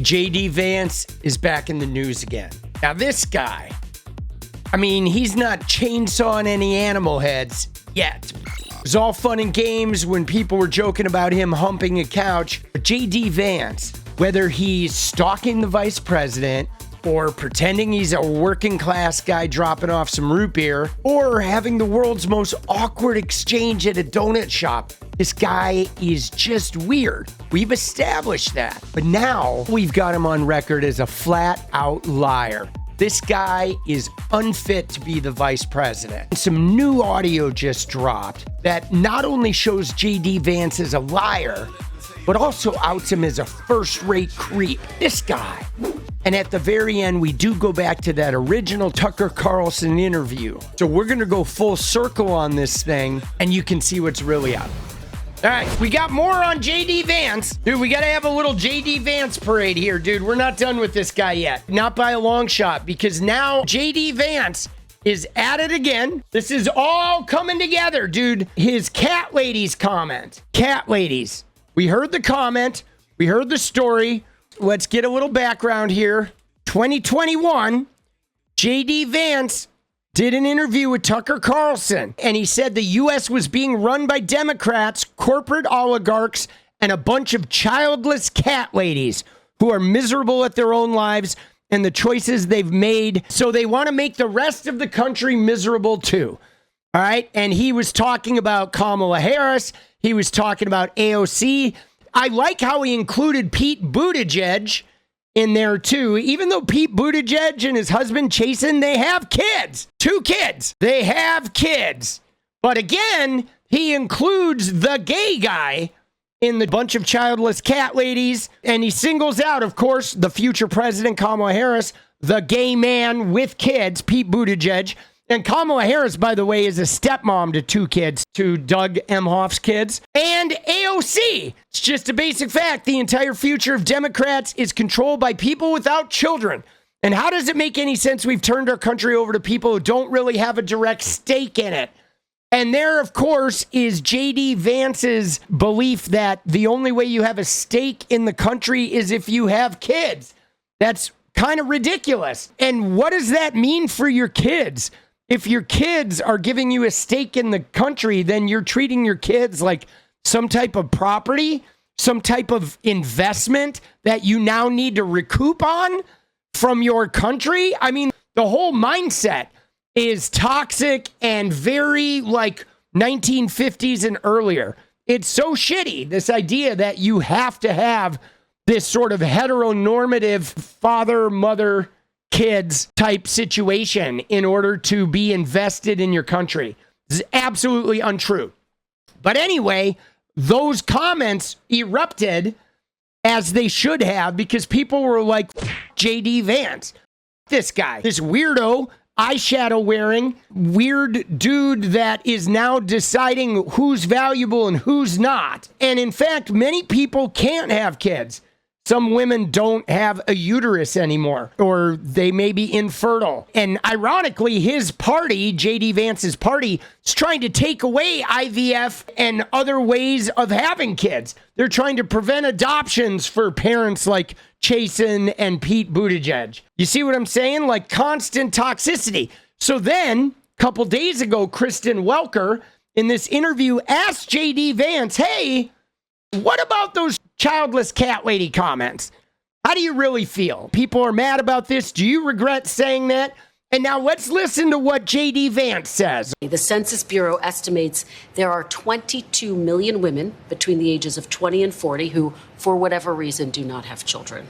JD Vance is back in the news again. Now, this guy, I mean, he's not chainsawing any animal heads yet. It was all fun and games when people were joking about him humping a couch. But JD Vance, whether he's stalking the vice president or pretending he's a working class guy dropping off some root beer or having the world's most awkward exchange at a donut shop, this guy is just weird. We've established that. But now we've got him on record as a flat out liar. This guy is unfit to be the vice president. Some new audio just dropped that not only shows JD Vance as a liar, but also outs him as a first-rate creep. This guy. And at the very end, we do go back to that original Tucker Carlson interview. So we're going to go full circle on this thing, and you can see what's really up. All right, we got more on JD Vance. Dude, we got to have a little JD Vance parade here, dude. We're not done with this guy yet. Not by a long shot, because now JD Vance is at it again. This is all coming together, dude. His cat ladies comment. Cat ladies. We heard the comment. We heard the story. Let's get a little background here. 2021, JD Vance did an interview with Tucker Carlson, and he said the U.S. was being run by Democrats, corporate oligarchs, and a bunch of childless cat ladies who are miserable at their own lives and the choices they've made. So they want to make the rest of the country miserable too. All right. And he was talking about Kamala Harris. He was talking about AOC. I like how he included Pete Buttigieg in there too, even though Pete Buttigieg and his husband Chasen, they have kids, 2 kids. They have kids. But again, he includes the gay guy in the bunch of childless cat ladies. And he singles out, of course, the future president, Kamala Harris, the gay man with kids, Pete Buttigieg. And Kamala Harris, by the way, is a stepmom to 2 kids, to Doug Emhoff's kids. And AOC. It's just a basic fact. The entire future of Democrats is controlled by people without children. And how does it make any sense we've turned our country over to people who don't really have a direct stake in it? And there, of course, is JD Vance's belief that the only way you have a stake in the country is if you have kids. That's kind of ridiculous. And what does that mean for your kids? If your kids are giving you a stake in the country, then you're treating your kids like some type of property, some type of investment that you now need to recoup on from your country. I mean, the whole mindset is toxic and very like 1950s and earlier. It's so shitty, this idea that you have to have this sort of heteronormative father, mother, kids type situation in order to be invested in your country. This is absolutely untrue. But anyway, those comments erupted as they should have because people were like, JD Vance, this guy, this weirdo, eyeshadow wearing, weird dude that is now deciding who's valuable and who's not. And in fact, many people can't have kids. Some women don't have a uterus anymore, or they may be infertile. And ironically, his party, JD Vance's party, is trying to take away IVF and other ways of having kids. They're trying to prevent adoptions for parents like Chasen and Pete Buttigieg. You see what I'm saying? Like constant toxicity. So then, a couple days ago, Kristen Welker, in this interview, asked JD Vance, hey, what about those childless cat lady comments? How do you really feel? People are mad about this. Do you regret saying that? And now let's listen to what JD Vance says. The Census Bureau estimates there are 22 million women between the ages of 20 and 40 who, for whatever reason, do not have children.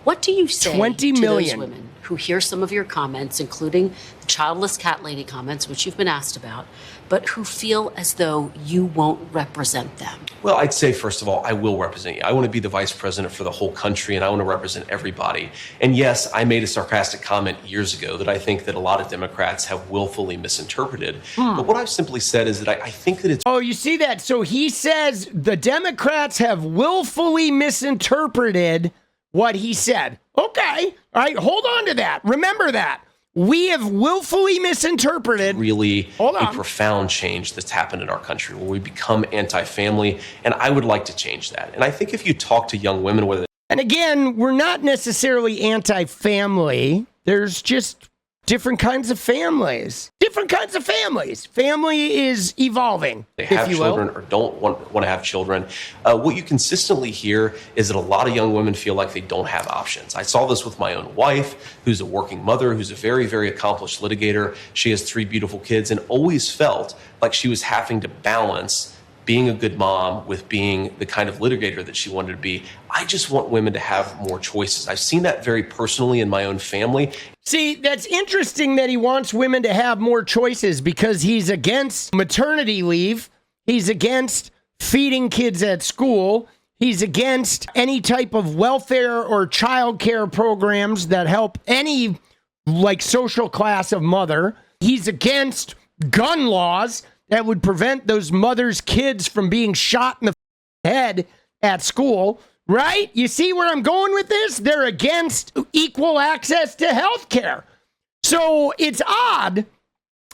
What do you say 20 to million. those women who hear some of your comments, including the childless cat lady comments, which you've been asked about, but who feel as though you won't represent them? Well, I'd say, first of all, I will represent you. I want to be the vice president for the whole country, and I want to represent everybody. And yes, I made a sarcastic comment years ago that I think that a lot of Democrats have willfully misinterpreted. But what I've simply said is that I think that it's... Oh, you see that? So he says the Democrats have willfully misinterpreted what he said. Okay. All right. Hold on to that. Remember that. We have willfully misinterpreted really a profound change that's happened in our country where we become anti-family, and I would like to change that. And I think if you talk to young women, whether And again, we're not necessarily anti-family. There's just different kinds of families. Different kinds of families. Family is evolving, they have if you will. children or don't want to have children. What you consistently hear is that a lot of young women feel like they don't have options. I saw this with my own wife, who's a working mother, who's a very, very accomplished litigator. She has 3 beautiful kids and always felt like she was having to balance being a good mom with being the kind of litigator that she wanted to be. I just want women to have more choices. I've seen that very personally in my own family. See, that's interesting that he wants women to have more choices because he's against maternity leave. He's against feeding kids at school. He's against any type of welfare or child care programs that help any social class of mother. He's against gun laws that would prevent those mothers' kids from being shot in the head at school, right? You see where I'm going with this? They're against equal access to health care. So it's odd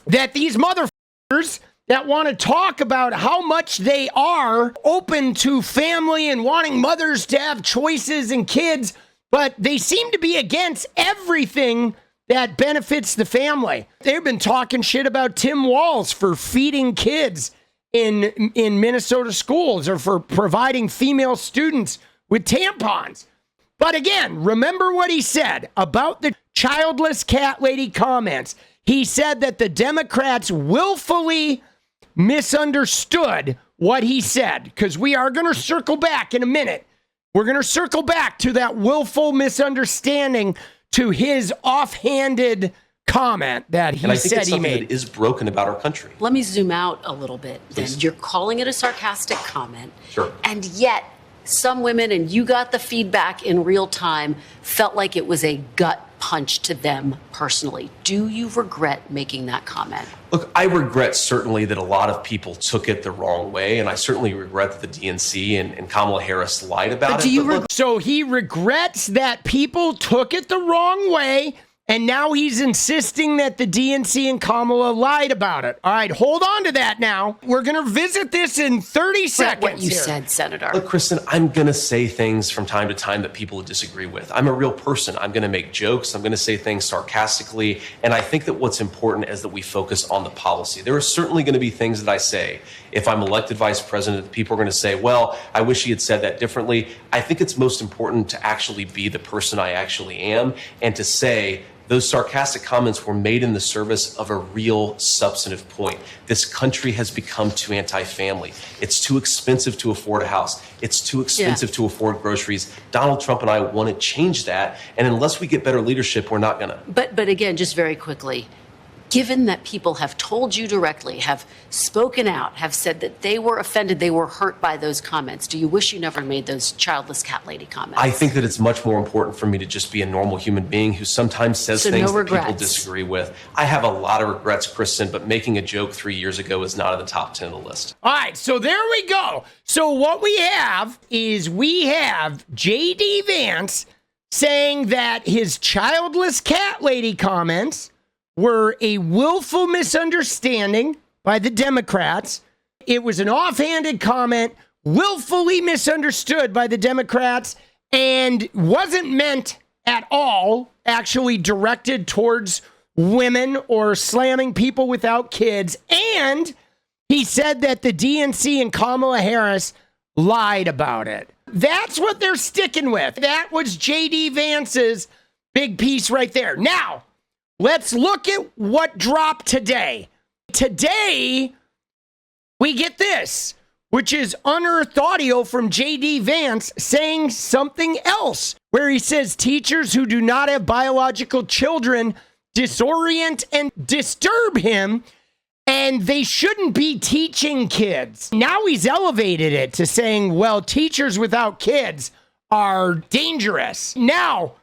that these motherfuckers that want to talk about how much they are open to family and wanting mothers to have choices and kids, but they seem to be against everything that benefits the family. They've been talking shit about Tim Walz for feeding kids in Minnesota schools or for providing female students with tampons. But again, remember what he said about the childless cat lady comments. He said that the Democrats willfully misunderstood what he said, because we are going to circle back in a minute. We're going to circle back to that willful misunderstanding to his offhanded comment that he said he made. That is broken about our country. Let me zoom out a little bit. Please. Then you're calling it a sarcastic comment. Sure. And yet some women, and you got the feedback in real time, felt like it was a gut punch to them personally. Do you regret making that comment? Look, I regret certainly that a lot of people took it the wrong way, and I certainly regret that the DNC and Kamala Harris lied about it. So he regrets that people took it the wrong way, and now he's insisting that the DNC and Kamala lied about it. All right, hold on to that now. We're going to visit this in 30 seconds. What you said, Senator. Look, Kristen, I'm going to say things from time to time that people disagree with. I'm a real person. I'm going to make jokes. I'm going to say things sarcastically. And I think that what's important is that we focus on the policy. There are certainly going to be things that I say, if I'm elected vice president, people are going to say, well, I wish he had said that differently. I think it's most important to actually be the person I actually am and to say, those sarcastic comments were made in the service of a real substantive point. This country has become too anti-family. It's too expensive to afford a house. It's too expensive to afford groceries. Donald Trump and I want to change that. And unless we get better leadership, we're not going to. But again, just very quickly, given that people have told you directly, have spoken out, have said that they were offended, they were hurt by those comments, do you wish you never made those childless cat lady comments? I think that it's much more important for me to just be a normal human being who sometimes says things that people disagree with. I have a lot of regrets, Kristen, but making a joke 3 years ago is not at the top 10 of the list. All right, so there we go. So what we have is JD Vance saying that his childless cat lady comments were a willful misunderstanding by the Democrats. It was an offhanded comment, willfully misunderstood by the Democrats, and wasn't meant at all actually directed towards women or slamming people without kids. And he said that the DNC and Kamala Harris lied about it. That's what they're sticking with. That was JD Vance's big piece right there. Now, let's look at what dropped today. Today, we get this, which is unearthed audio from JD Vance saying something else, where he says teachers who do not have biological children disorient and disturb him, and they shouldn't be teaching kids. Now he's elevated it to saying, well, teachers without kids are dangerous. Now,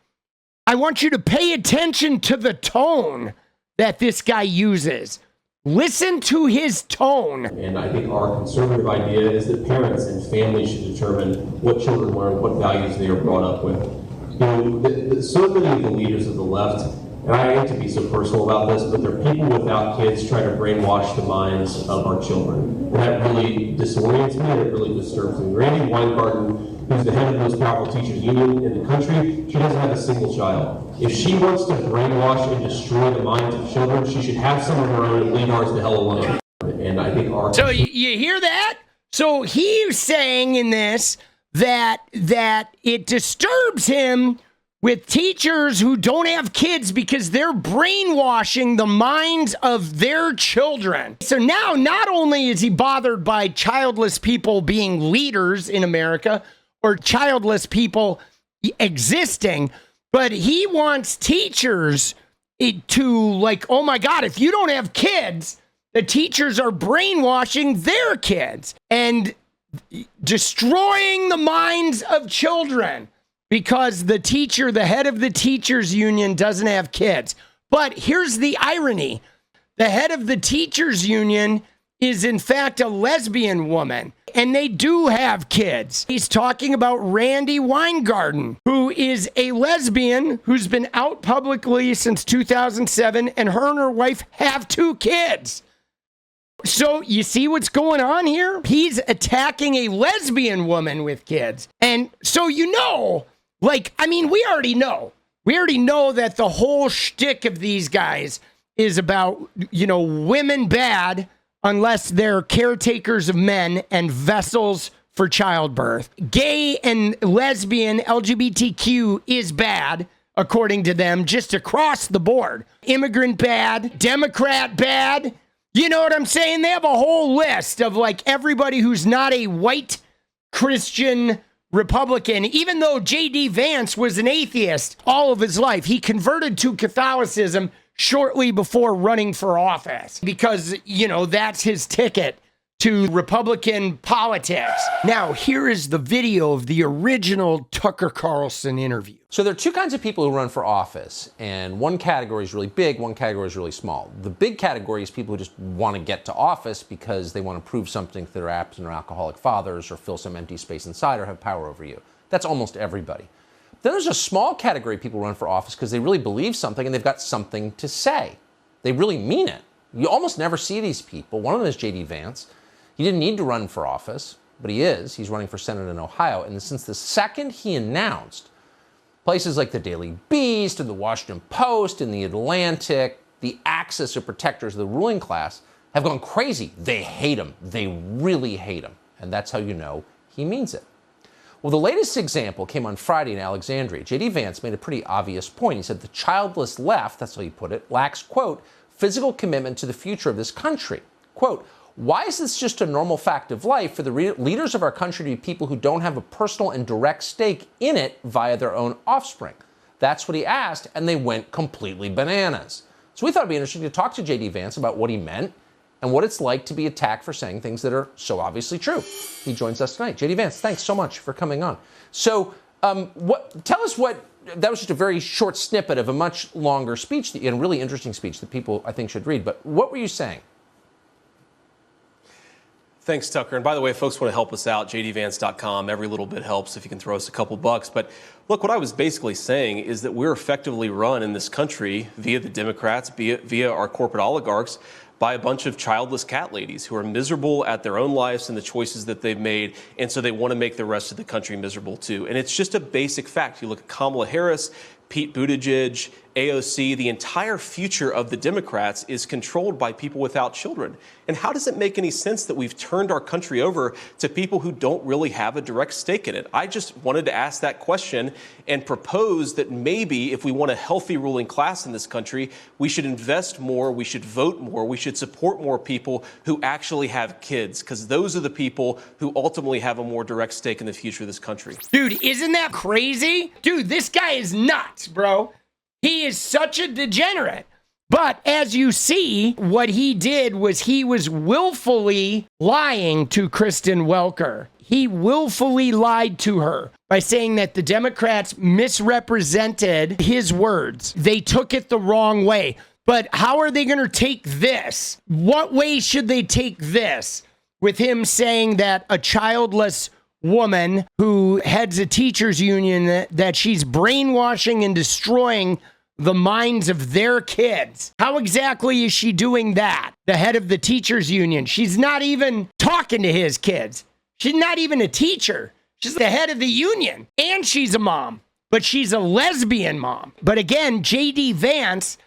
I want you to pay attention to the tone that this guy uses. Listen to his tone. And I think our conservative idea is that parents and families should determine what children learn, what values they are brought up with. So many of the leaders of the left And I hate to be so personal about this, but there are people without kids trying to brainwash the minds of our children. And that really disorients me, and it really disturbs me. Randy Weingarten, who's the head of the most powerful teachers union in the country, she doesn't have a single child. If she wants to brainwash and destroy the minds of children, she should have some of her own and leave ours the hell alone. And I think our... So you hear that? So he's saying in this that it disturbs him with teachers who don't have kids because they're brainwashing the minds of their children. So now not only is he bothered by childless people being leaders in America or childless people existing, but he wants teachers to like, oh my God, if you don't have kids, the teachers are brainwashing their kids and destroying the minds of children. Because the teacher, the head of the teachers union doesn't have kids. But here's the irony. The head of the teachers union is in fact a lesbian woman, and they do have kids. He's talking about Randy Weingarten, who is a lesbian who's been out publicly since 2007, and her wife have 2 kids. So you see what's going on here? He's attacking a lesbian woman with kids. And so like, I mean, we already know that the whole shtick of these guys is about, women bad unless they're caretakers of men and vessels for childbirth. Gay and lesbian LGBTQ is bad, according to them, just across the board. Immigrant bad, Democrat bad. You know what I'm saying? They have a whole list of like everybody who's not a white Christian Republican, even though JD Vance was an atheist all of his life. He converted to Catholicism shortly before running for office because, that's his ticket to Republican politics. Now, here is the video of the original Tucker Carlson interview. So there are 2 kinds of people who run for office, and one category is really big, one category is really small. The big category is people who just want to get to office because they want to prove something to their absent or alcoholic fathers or fill some empty space inside or have power over you. That's almost everybody. Then there's a small category of people who run for office because they really believe something and they've got something to say. They really mean it. You almost never see these people. One of them is JD Vance. He didn't need to run for office, but he is. He's running for Senate in Ohio. And since the second he announced, places like the Daily Beast and the Washington Post and the Atlantic, the axis or protectors of the ruling class, have gone crazy. They hate him. They really hate him. And that's how you know he means it. Well, the latest example came on Friday in Alexandria. JD Vance made a pretty obvious point. He said the childless left, that's how he put it, lacks, quote, physical commitment to the future of this country. Quote, why is this just a normal fact of life for the leaders of our country to be people who don't have a personal and direct stake in it via their own offspring? That's what he asked, and they went completely bananas. So we thought it'd be interesting to talk to JD Vance about what he meant and what it's like to be attacked for saying things that are so obviously true. He joins us tonight. JD Vance, thanks so much for coming on. So tell us that was just a very short snippet of a much longer speech, and a really interesting speech that people, I think, should read. But what were you saying? Thanks, Tucker. And by the way, if folks want to help us out, jdvance.com. Every little bit helps if you can throw us a couple bucks. But look, what I was basically saying is that we're effectively run in this country via the Democrats, via our corporate oligarchs, by a bunch of childless cat ladies who are miserable at their own lives and the choices that they've made. And so they want to make the rest of the country miserable, too. And it's just a basic fact. You look at Kamala Harris, Pete Buttigieg, AOC, the entire future of the Democrats is controlled by people without children. And how does it make any sense that we've turned our country over to people who don't really have a direct stake in it? I just wanted to ask that question and propose that maybe if we want a healthy ruling class in this country, we should invest more, we should vote more, we should support more people who actually have kids, because those are the people who ultimately have a more direct stake in the future of this country. Dude, isn't that crazy? Dude, this guy is nuts, bro. He is such a degenerate. But as you see, what he did was he was willfully lying to Kristen Welker. He willfully lied to her by saying that the Democrats misrepresented his words. They took it the wrong way. But how are they going to take this? What way should they take this? With him saying that a childless woman who heads a teachers union, that she's brainwashing and destroying the minds of their kids. How exactly is she doing that? The head of the teachers union. She's not even talking to his kids. She's not even a teacher. She's the head of the union, and she's a mom, but she's a lesbian mom. But again, JD Vance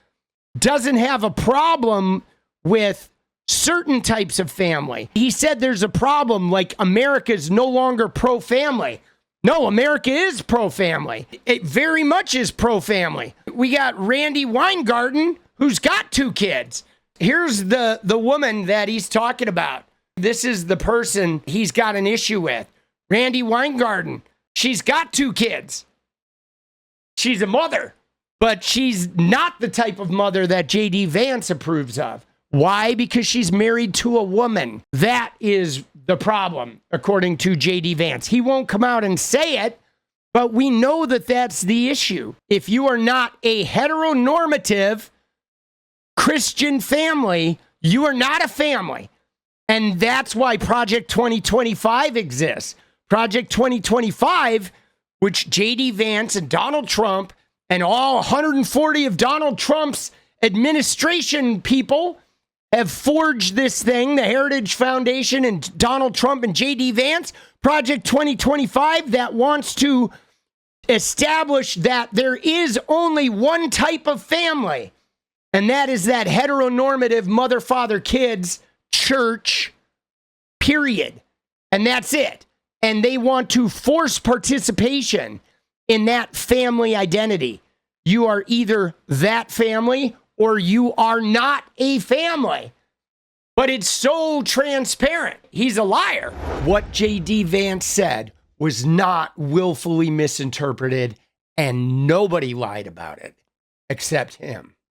doesn't have a problem with certain types of family. He said there's a problem, like America's no longer pro-family. No, America is pro-family. It very much is pro-family. We got Randy Weingarten, who's got 2 kids. Here's the woman that he's talking about. This is the person he's got an issue with. Randy Weingarten. She's got 2 kids. She's a mother, but she's not the type of mother that JD Vance approves of. Why? Because she's married to a woman. That is the problem, according to JD Vance. He won't come out and say it, but we know that that's the issue. If you are not a heteronormative Christian family, you are not a family. And that's why Project 2025 exists. Project 2025, which JD Vance and Donald Trump and all 140 of Donald Trump's administration people have forged this thing, the Heritage Foundation and Donald Trump and JD Vance, Project 2025, that wants to establish that there is only one type of family, and that is that heteronormative mother, father, kids, church, period. And that's it. And they want to force participation in that family identity. You are either that family or you are not a family. But it's so transparent. He's a liar. What JD Vance said was not willfully misinterpreted, and nobody lied about it except him.